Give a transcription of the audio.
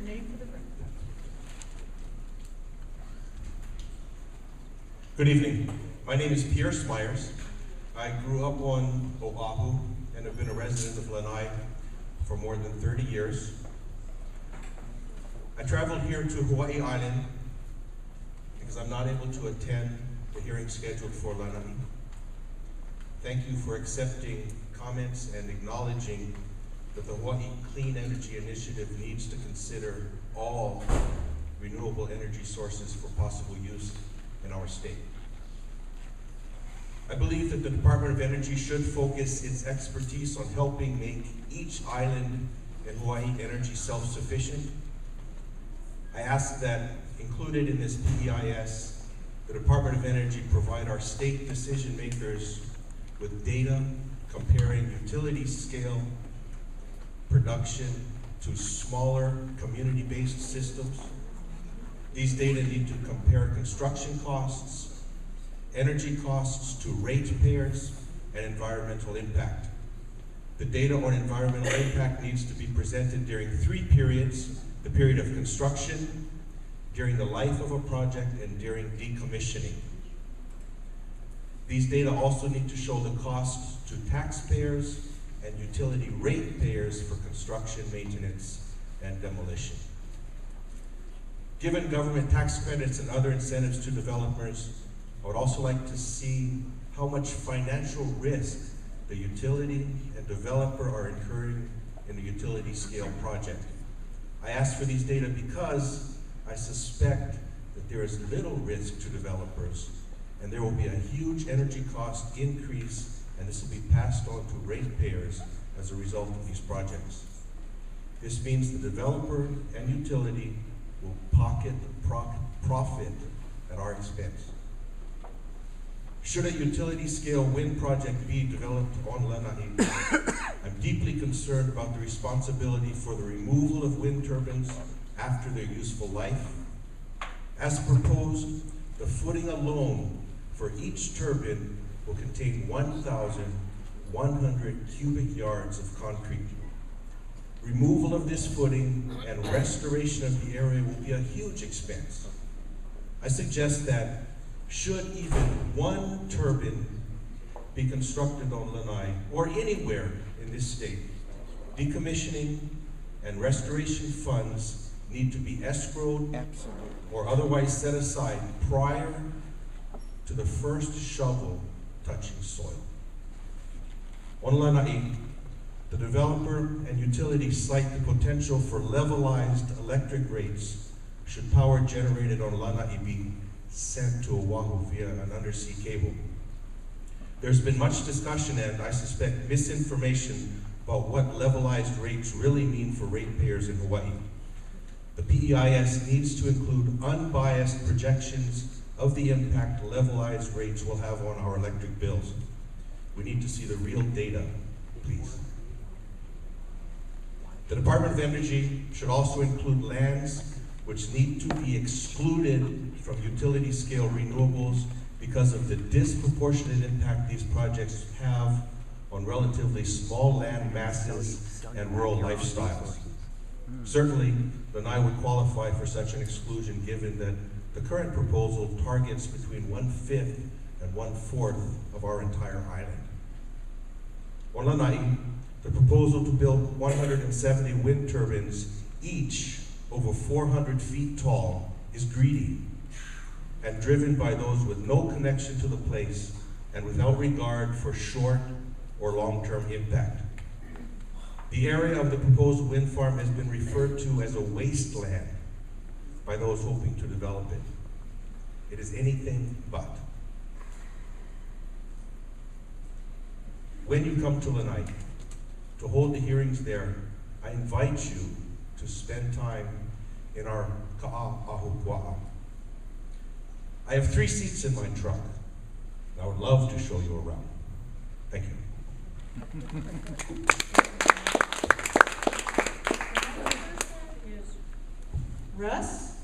name for the record. Good evening. My name is Pierce Myers. I grew up on Oahu and have been a resident of Lanai for more than 30 years. I traveled here to Hawaii Island because I'm not able to attend the hearing scheduled for Lanai. Thank you for accepting comments and acknowledging that the Hawaii Clean Energy Initiative needs to consider all renewable energy sources for possible use in our state. I believe that the Department of Energy should focus its expertise on helping make each island in Hawaii energy self-sufficient. I ask that, included in this PEIS, the Department of Energy provide our state decision makers with data comparing utility scale production to smaller community-based systems. These data need to compare construction costs, energy costs to ratepayers, and environmental impact. The data on environmental impact needs to be presented during 3 periods: the period of construction, during the life of a project, and during decommissioning. These data also need to show the costs to taxpayers and utility ratepayers for construction, maintenance, and demolition. Given government tax credits and other incentives to developers, I would also like to see how much financial risk the utility and developer are incurring in the utility scale project. I ask for these data because I suspect that there is little risk to developers, and there will be a huge energy cost increase, and this will be passed on to ratepayers as a result of these projects. This means the developer and utility will pocket profit at our expense. Should a utility scale wind project be developed on Lanai, I'm deeply concerned about the responsibility for the removal of wind turbines after their useful life. As proposed, the footing alone for each turbine will contain 1,100 cubic yards of concrete. Removal of this footing and restoration of the area will be a huge expense. I suggest that should even one turbine be constructed on Lanai or anywhere in this state, decommissioning and restoration funds need to be escrowed or otherwise set aside prior to the first shovel touching soil. On Lanai, the developer and utility cite the potential for levelized electric rates should power generated on Lanai be sent to Oahu via an undersea cable. There's been much discussion and I suspect misinformation about what levelized rates really mean for ratepayers in Hawaii. The PEIS needs to include unbiased projections of the impact levelized rates will have on our electric bills. We need to see the real data, please. The Department of Energy should also include lands which need to be excluded from utility scale renewables because of the disproportionate impact these projects have on relatively small land masses and rural lifestyles. Certainly, Lanai would qualify for such an exclusion given that the current proposal targets between 1/5 and 1/4 of our entire island. On Lanai, the proposal to build 170 wind turbines, each over 400 feet tall, is greedy and driven by those with no connection to the place and without regard for short or long-term impact. The area of the proposed wind farm has been referred to as a wasteland by those hoping to develop it. It is anything but. When you come to Lanai to hold the hearings there, I invite you to spend time in our ka'ahupua'a. I have 3 seats in my truck, and I would love to show you around. Thank you. Russ?